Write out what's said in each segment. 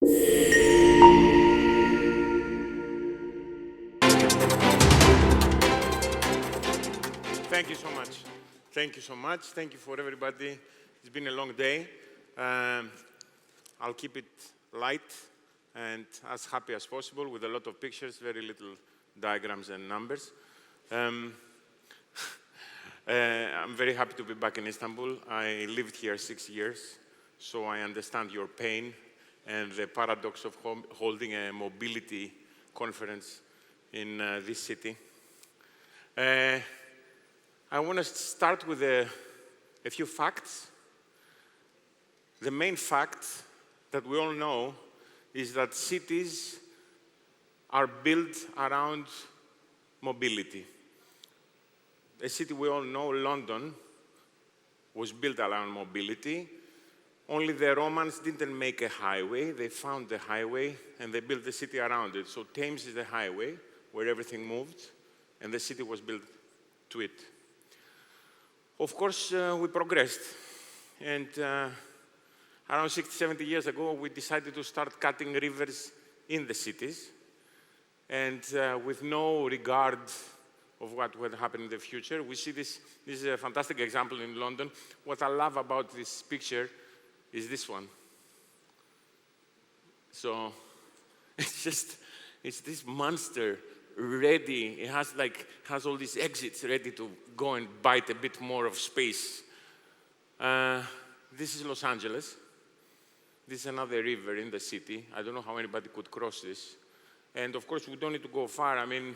Thank you so much. Thank you so much. Thank you for everybody. It's been a long day. I'll keep it light and as happy as possible with a lot of pictures, very little diagrams and numbers. I'm very happy to be back in Istanbul. I lived here 6 years, so I understand your pain and the paradox of holding a mobility conference in this city. I want to start with a few facts. The main fact that we all know is that cities are built around mobility. A city we all know, London, was built around mobility. Only the Romans didn't make a highway. They found the highway and they built the city around it. So Thames is the highway where everything moved and the city was built to it. Of course, we progressed. And around 60, 70 years ago, we decided to start cutting rivers in the cities. And with no regard of what will happen in the future, we see this. This is a fantastic example in London. What I love about this picture is this one. So it's this monster ready. It has all these exits ready to go and bite a bit more of space. This is Los Angeles. This is another river in the city. I don't know how anybody could cross this. And of course, we don't need to go far. I mean,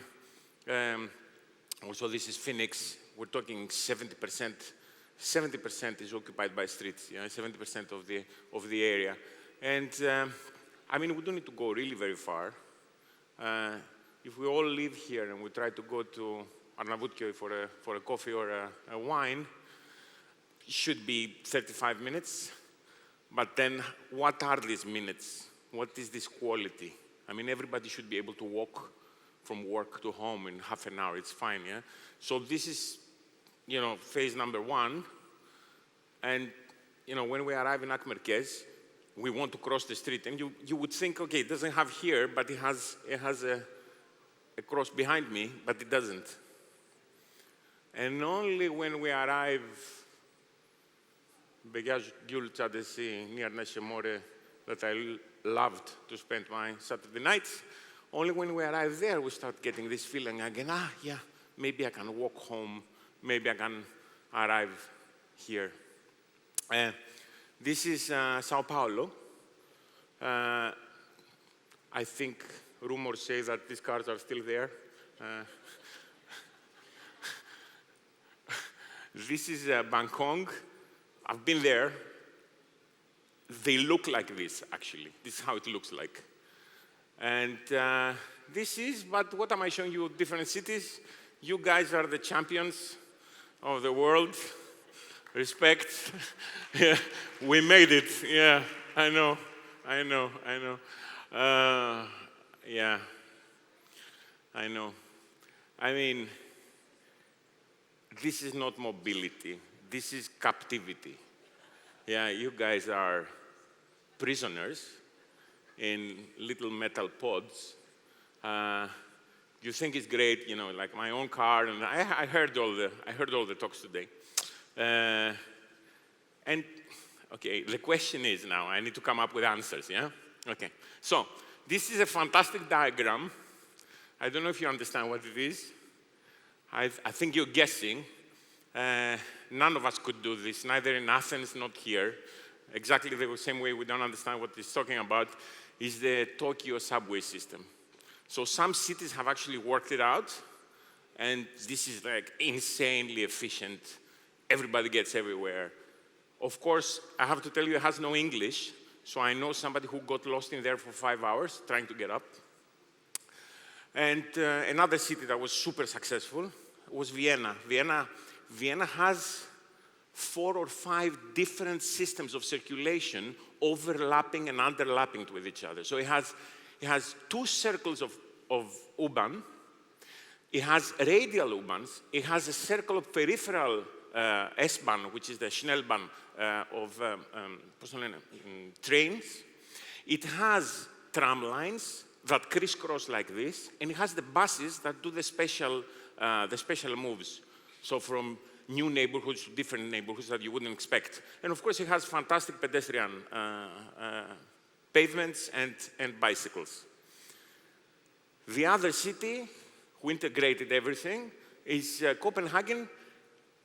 also this is Phoenix. We're talking 70%. 70% is occupied by streets. 70% of the area. And I mean, we don't need to go really very far. If we all live here and we try to go to Arnavutköy for a coffee or a wine, it should be 35 minutes. But then, what are these minutes? What is this quality? I mean, everybody should be able to walk from work to home in half an hour. It's fine, yeah? So this is, phase number one. And, when we arrive in Akmerkez, we want to cross the street. And you would think, okay, it doesn't have here, but it has a cross behind me, but it doesn't. And only when we arrive near Neshemore, that I loved to spend my Saturday nights, only when we arrive there, we start getting this feeling again, yeah, maybe I can walk home, maybe I can arrive here. This is Sao Paulo. I think rumors say that these cars are still there. This is Bangkok. I've been there. They look like this, actually. This is how it looks like. And but what am I showing you? Different cities. You guys are the champions of the world. Respect. Yeah, we made it. Yeah, I know. Yeah, I know. I mean, this is not mobility. This is captivity. Yeah, you guys are prisoners in little metal pods. You think it's great, like my own car, and I heard all the talks today. And okay, the question is now, I need to come up with answers, yeah? Okay, so this is a fantastic diagram. I don't know if you understand what it is. I think you're guessing. None of us could do this, neither in Athens, not here. Exactly the same way we don't understand what he's talking about is the Tokyo subway system. So some cities have actually worked it out, and this is like insanely efficient. Everybody gets everywhere. Of course, I have to tell you, it has no English, so I know somebody who got lost in there for 5 hours trying to get up. And another city that was super successful was Vienna. Vienna has 4 or 5 different systems of circulation overlapping and underlapping with each other. So it has 2 circles of U-Bahn. It has radial U-Bahns. It has a circle of peripheral S-Bahn, which is the Schnellbahn of trains. It has tram lines that crisscross like this, and it has the buses that do the special moves. So from new neighborhoods to different neighborhoods that you wouldn't expect. And of course, it has fantastic pedestrian pavements and bicycles. The other city who integrated everything is Copenhagen,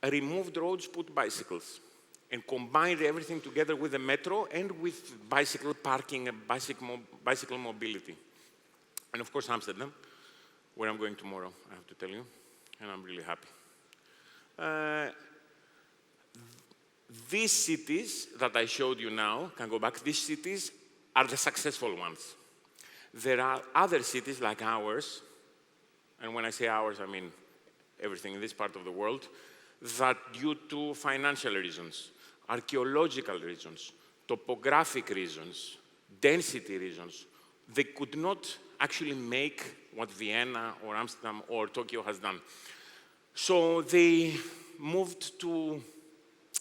removed roads, put bicycles, and combined everything together with the metro and with bicycle parking and bicycle mobility. And of course, Amsterdam, where I'm going tomorrow, I have to tell you, and I'm really happy. These cities that I showed you now, can go back, these cities are the successful ones. There are other cities like ours, and when I say ours, I mean everything in this part of the world, that due to financial reasons, archaeological reasons, topographic reasons, density reasons, they could not actually make what Vienna or Amsterdam or Tokyo has done. So they moved to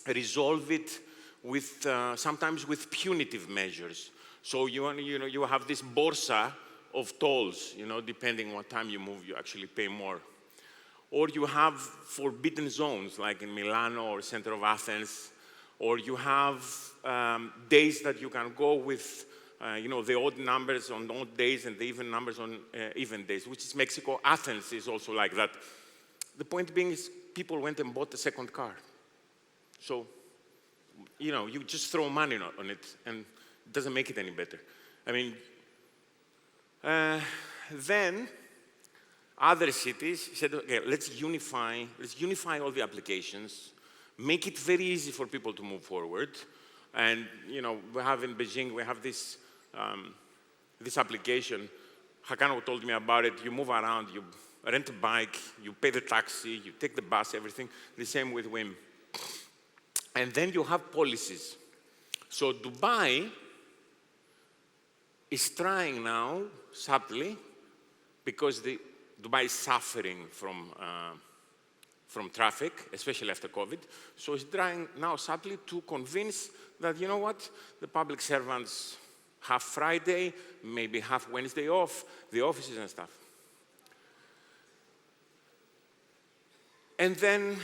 resolve it with, sometimes with punitive measures. So you have this borsa of tolls, depending what time you move, you actually pay more. Or you have forbidden zones, like in Milano or center of Athens, or you have days that you can go with, the odd numbers on odd days and the even numbers on even days, which is Mexico. Athens is also like that. The point being is people went and bought a second car. So, you just throw money on it, and it doesn't make it any better. I mean, then other cities said, okay, let's unify all the applications, make it very easy for people to move forward. And, we have in Beijing, we have this, this application. Hakano told me about it. You move around, you rent a bike, you pay the taxi, you take the bus, everything. The same with WIM. And then you have policies. So Dubai is trying now, subtly, because Dubai is suffering from traffic, especially after COVID. So it's trying now subtly to convince that, you know what, the public servants have Friday, maybe have Wednesday off, the offices and stuff. And then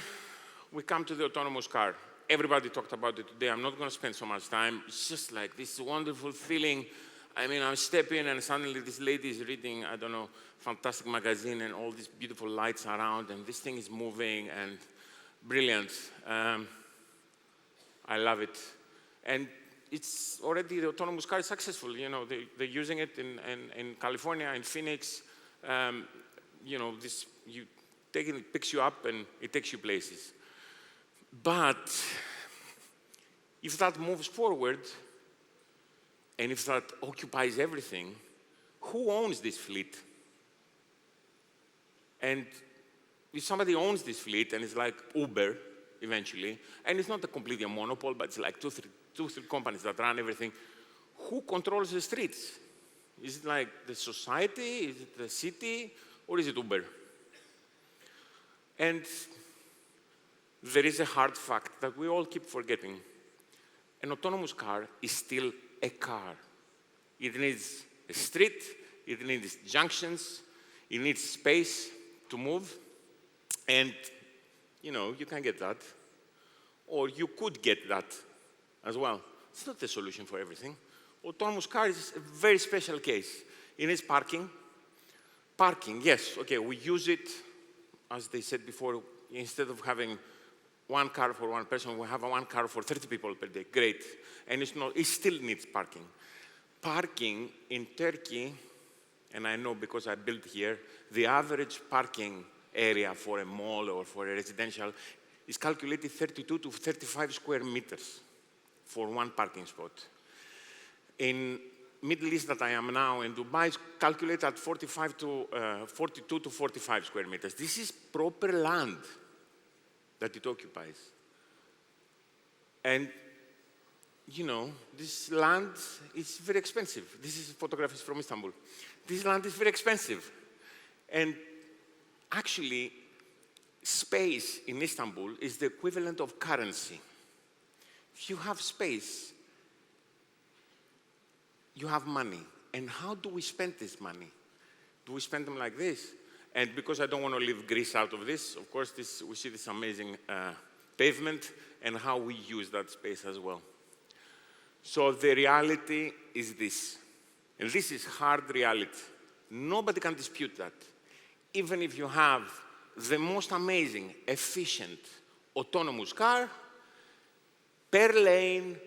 we come to the autonomous car. Everybody talked about it today. I'm not going to spend so much time. It's just like this wonderful feeling. I mean, I step in and suddenly this lady is reading, I don't know, fantastic magazine and all these beautiful lights around, and this thing is moving and brilliant. I love it. And it's already, the autonomous car is successful. They're using it in California, in Phoenix. It picks you up and it takes you places. But if that moves forward, and if that occupies everything, who owns this fleet? And if somebody owns this fleet, and it's like Uber, eventually, and it's not a completely a monopoly, but it's like two, three companies that run everything, who controls the streets? Is it like the society? Is it the city? Or is it Uber? And there is a hard fact that we all keep forgetting. An autonomous car is still a car. It needs a street, it needs junctions, it needs space to move, and you can get that, or you could get that as well. It's not the solution for everything. Autonomous car is a very special case. It needs parking. Parking, yes, okay, we use it, as they said before, instead of having one car for one person, we have one car for 30 people per day. Great. And it still needs parking. Parking in Turkey, and I know because I built here, the average parking area for a mall or for a residential is calculated 32 to 35 square meters for one parking spot. In Middle East that I am now, in Dubai, is calculated at 42 to 45 square meters. This is proper land that it occupies. And, this land is very expensive. This is photographs from Istanbul. This land is very expensive. And actually, space in Istanbul is the equivalent of currency. If you have space, you have money. And how do we spend this money? Do we spend them like this? And because I don't want to leave Greece out of this, of course, we see this amazing pavement and how we use that space as well. So the reality is this. And this is hard reality. Nobody can dispute that. Even if you have the most amazing, efficient, autonomous car, per lane,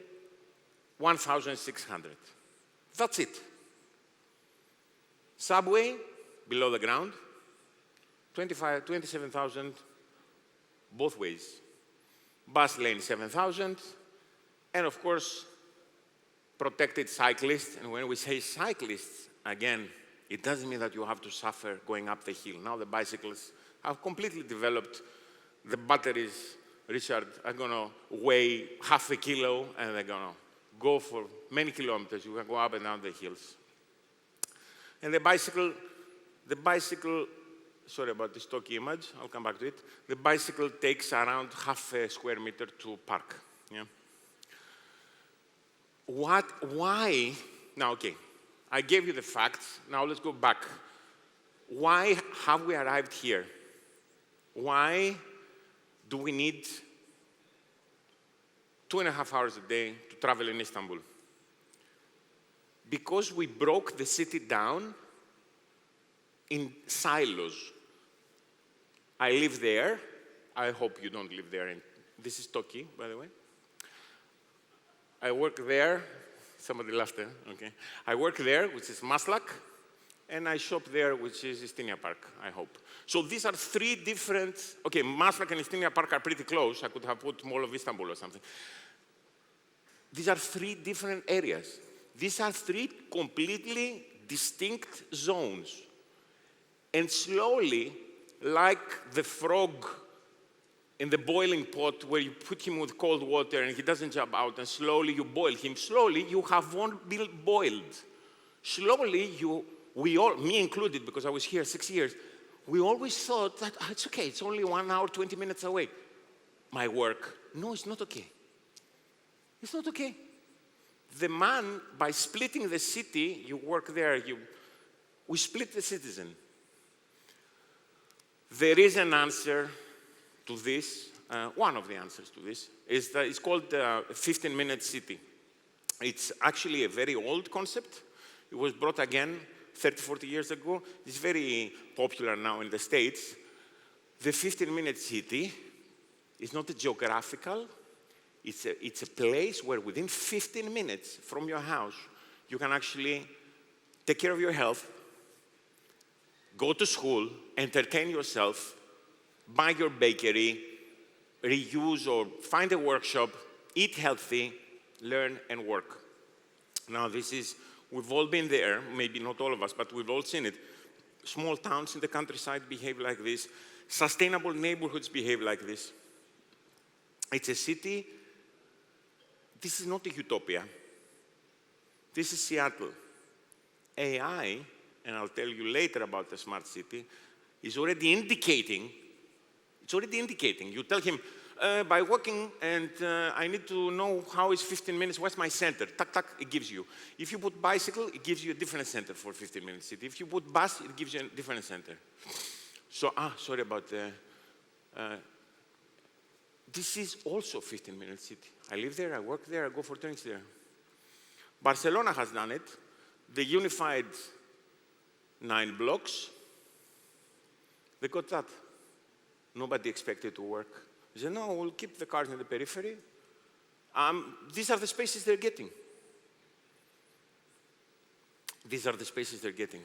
1,600. That's it. Subway, below the ground, 27,000 both ways. Bus lane, 7,000. And of course, protected cyclists. And when we say cyclists, again, it doesn't mean that you have to suffer going up the hill. Now the bicycles have completely developed. The batteries, Richard, are going to weigh half a kilo, and they're going to go for many kilometers. You can go up and down the hills. And the bicycle, sorry about this stocky image, I'll come back to it. The bicycle takes around half a square meter to park. Yeah? Why? Now, okay, I gave you the facts. Now let's go back. Why have we arrived here? Why do we need 2.5 hours a day to travel in Istanbul? Because we broke the city down in silos. I live there. I hope you don't live there. And this is Turkey, by the way. I work there. Somebody laughed there. Okay. I work there, which is Maslak, and I shop there, which is Istinia Park, I hope. So these are three different, okay, Maslak and Istinia Park are pretty close. I could have put Mall of Istanbul or something. These are three different areas. These are three completely distinct zones. And slowly, like the frog in the boiling pot where you put him with cold water and he doesn't jump out, and slowly you boil him, slowly you have one bill boiled. Slowly, me included, because I was here 6 years, we always thought that it's okay, it's only 1 hour, 20 minutes away. My work, no, it's not okay. It's not okay. The man, by splitting the city, you work there, we split the citizen. There is an answer to this. One of the answers to this is that it's called 15-minute city. It's actually a very old concept. It was brought again 30, 40 years ago. It's very popular now in the States. The 15-minute city is not a geographical. It's a place where within 15 minutes from your house, you can actually take care of your health, go to school, entertain yourself, buy your bakery, reuse or find a workshop, eat healthy, learn and work. Now we've all been there, maybe not all of us, but we've all seen it. Small towns in the countryside behave like this. Sustainable neighborhoods behave like this. It's a city. This is not a utopia. This is Seattle. AI, and I'll tell you later about the smart city, is already indicating. It's already indicating. You tell him, by walking, and I need to know how is 15 minutes, what's my center? Tuck, tuck, it gives you. If you put bicycle, it gives you a different center for 15-minute city. If you put bus, it gives you a different center. So, sorry about the... this is also 15-minute city. I live there, I work there, I go for drinks there. Barcelona has done it. They unified 9 blocks. They got that. Nobody expected to work. They said, no, we'll keep the cars in the periphery. These are the spaces they're getting. These are the spaces they're getting.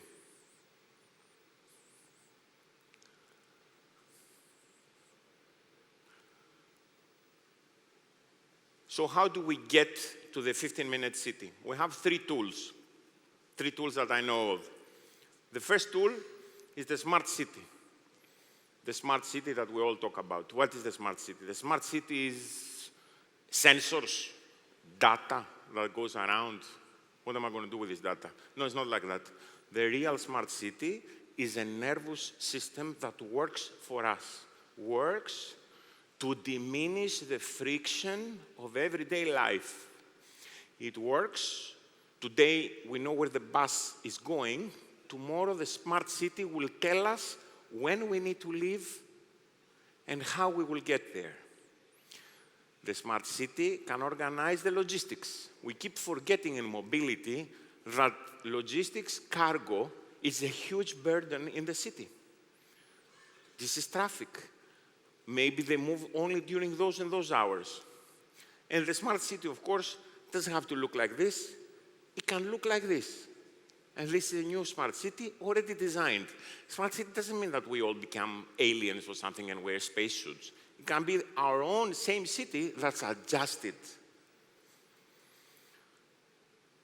So how do we get to the 15-minute city? We have 3 tools. 3 tools that I know of. The first tool is the smart city. The smart city that we all talk about. What is the smart city? The smart city is sensors, data that goes around. What am I going to do with this data? No, it's not like that. The real smart city is a nervous system that works for us. Works to diminish the friction of everyday life. It works Today, we know where the bus is going. Tomorrow, the smart city will tell us when we need to leave and how we will get there. The smart city can organize the logistics. We keep forgetting in mobility that logistics, cargo, is a huge burden in the city. This is traffic. Maybe they move only during those and those hours. And the smart city, of course, doesn't have to look like this. It can look like this. And this is a new smart city already designed. Smart city doesn't mean that we all become aliens or something and wear spacesuits. It can be our own same city that's adjusted.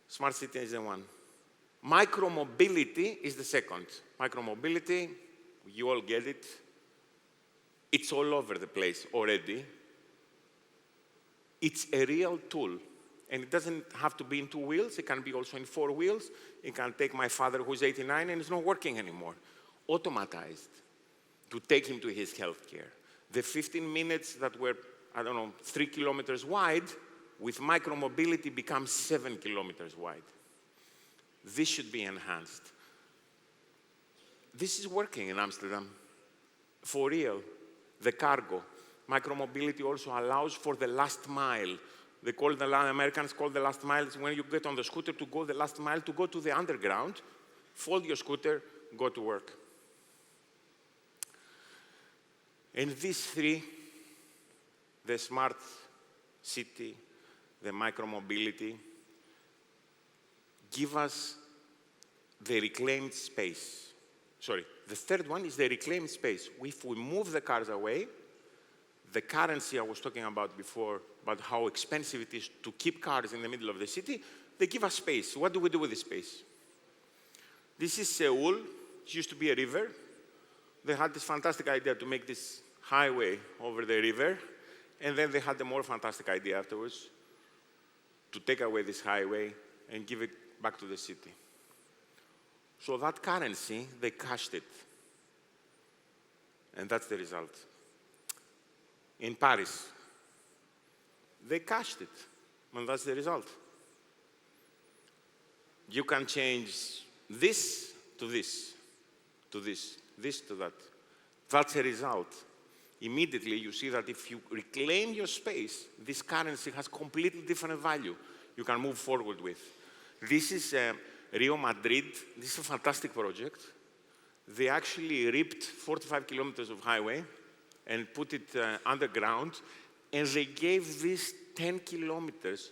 Smart city is the one. Micromobility is the second. Micromobility, you all get it. It's all over the place already. It's a real tool. And it doesn't have to be in 2 wheels. It can be also in 4 wheels. It can take my father who's 89 and is not working anymore. Automatized to take him to his healthcare. The 15 minutes that were, 3 kilometers wide, with micromobility becomes 7 kilometers wide. This should be enhanced. This is working in Amsterdam. For real. The cargo. Micromobility also allows for the last mile. Americans call the last mile is when you get on the scooter to go the last mile, to go to the underground, fold your scooter, go to work. And these three, the smart city, the micromobility, give us the reclaimed space. Sorry, the third one is the reclaimed space. If we move the cars away, the currency I was talking about before, about how expensive it is to keep cars in the middle of the city, they give us space. What do we do with this space? This is Seoul. It used to be a river. They had this fantastic idea to make this highway over the river, and then they had a more fantastic idea afterwards to take away this highway and give it back to the city. So that currency, they cashed it. And that's the result. In Paris, they cashed it, and that's the result. You can change this to this, to this, this to that. That's a result. Immediately, you see that if you reclaim your space, this currency has completely different value you can move forward with. This is Rio Madrid. This is a fantastic project. They actually ripped 45 kilometers of highway and put it underground, and they gave this 10 kilometers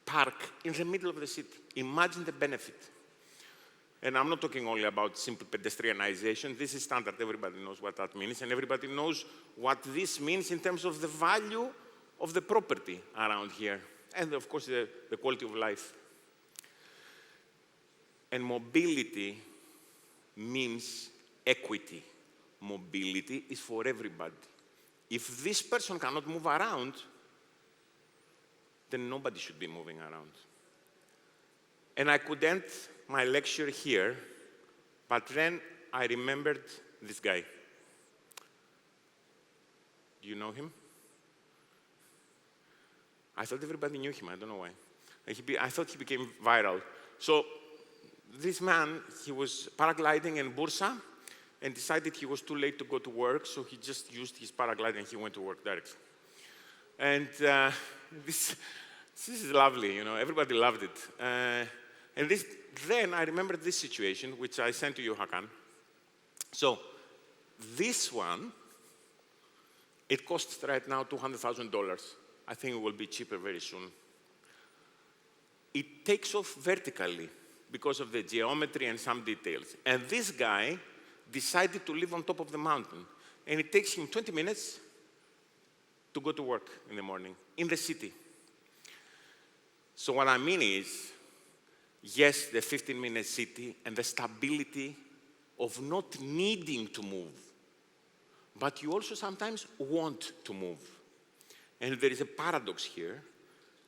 park in the middle of the city. Imagine the benefit. And I'm not talking only about simple pedestrianization. This is standard. Everybody knows what that means, and everybody knows what this means in terms of the value of the property around here, and of course the quality of life. And mobility means equity. Mobility is for everybody. If this person cannot move around, then nobody should be moving around. And I could end my lecture here, but then I remembered this guy. Do you know him? I thought everybody knew him. I don't know why. I thought he became viral. So this man, he was paragliding in Bursa and decided he was too late to go to work, so he just used his paraglider and he went to work directly. And this is lovely, you know, everybody loved it. And then I remembered this situation, which I sent to you, Hakan. So this one, it costs right now $200,000. I think it will be cheaper very soon. It takes off vertically because of the geometry and some details. And this guy decided to live on top of the mountain. And it takes him 20 minutes to go to work in the morning, in the city. So what I mean is, yes, the 15-minute city and the stability of not needing to move, but you also sometimes want to move. And there is a paradox here,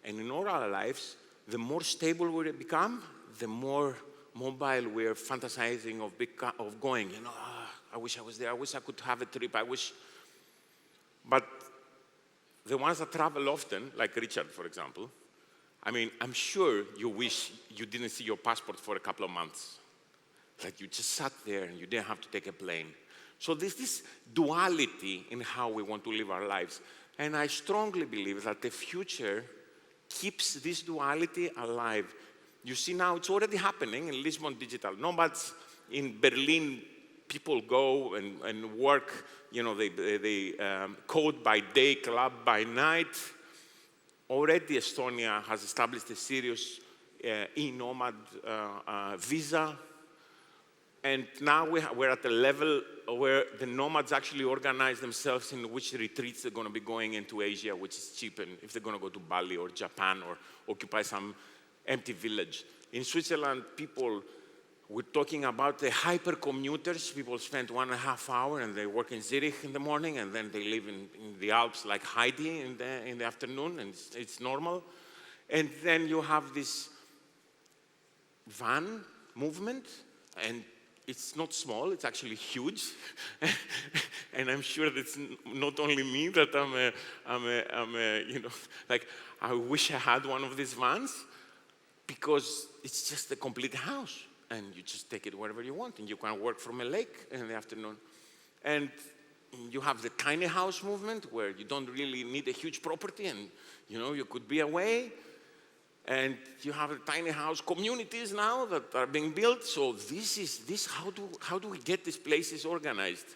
and in all our lives, the more stable we become, the more mobile we're fantasizing of going, you know, I wish I was there, I wish I could have a trip, I wish. But the ones that travel often, like Richard, for example, I mean, I'm sure you wish you didn't see your passport for a couple of months. Like you just sat there and you didn't have to take a plane. So there's this duality in how we want to live our lives. And I strongly believe that the future keeps this duality alive. You see now, it's already happening in Lisbon Digital Nomads. In Berlin, people go and work, you know, they code by day, club by night. Already Estonia has established a serious e-nomad visa. And now we're at a level where the nomads actually organize themselves in which retreats they're going to be going into Asia, which is cheap, and if they're going to go to Bali or Japan or occupy some empty village. In Switzerland, people, we're talking about the hyper-commuters. People spend 1.5 hours and they work in Zurich in the morning, and then they live in the Alps like Heidi in the afternoon, and it's normal. And then you have this van movement, and it's not small, it's actually huge. And I'm sure that's not only me, that I'm a, you know, like, I wish I had one of these vans, because it's just a complete house. And you just take it wherever you want, and you can work from a lake in the afternoon. And you have the tiny house movement, where you don't really need a huge property, and you know, you could be away. And you have the tiny house communities now that are being built. So how do we get these places organized?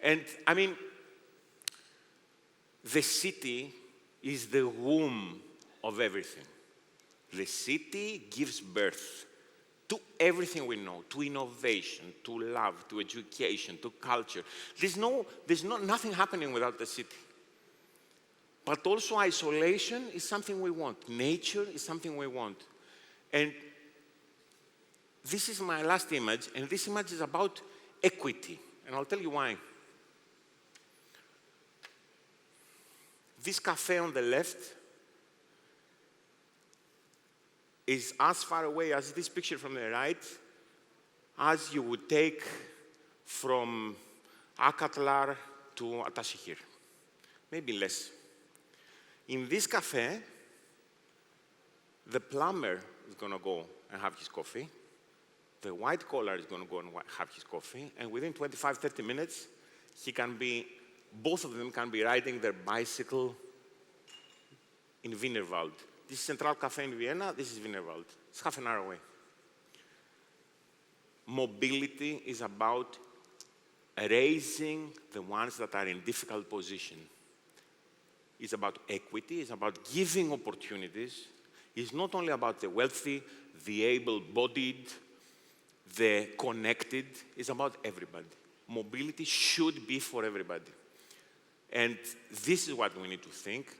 And I mean, the city is the womb of everything. The city gives birth to everything we know, to innovation, to love, to education, to culture. There's nothing happening without the city. But also isolation is something we want. Nature is something we want. And this is my last image, and this image is about equity. And I'll tell you why. This cafe on the left is as far away as this picture from the right as you would take from Akatlar to Atashihir. Maybe less. In this cafe, the plumber is going to go and have his coffee. The white collar is going to go and have his coffee. And within 25, 30 minutes, both of them can be riding their bicycle in Wienerwald. This is Central Cafe in Vienna. This is Wienerwald. It's half an hour away. Mobility is about raising the ones that are in difficult position. It's about equity, it's about giving opportunities. It's not only about the wealthy, the able-bodied, the connected. It's about everybody. Mobility should be for everybody. And this is what we need to think.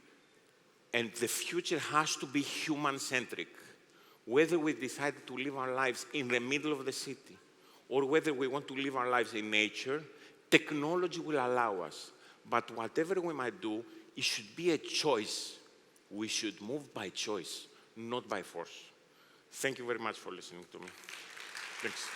And the future has to be human-centric. Whether we decide to live our lives in the middle of the city, or whether we want to live our lives in nature, technology will allow us. But whatever we might do, it should be a choice. We should move by choice, not by force. Thank you very much for listening to me. Thanks.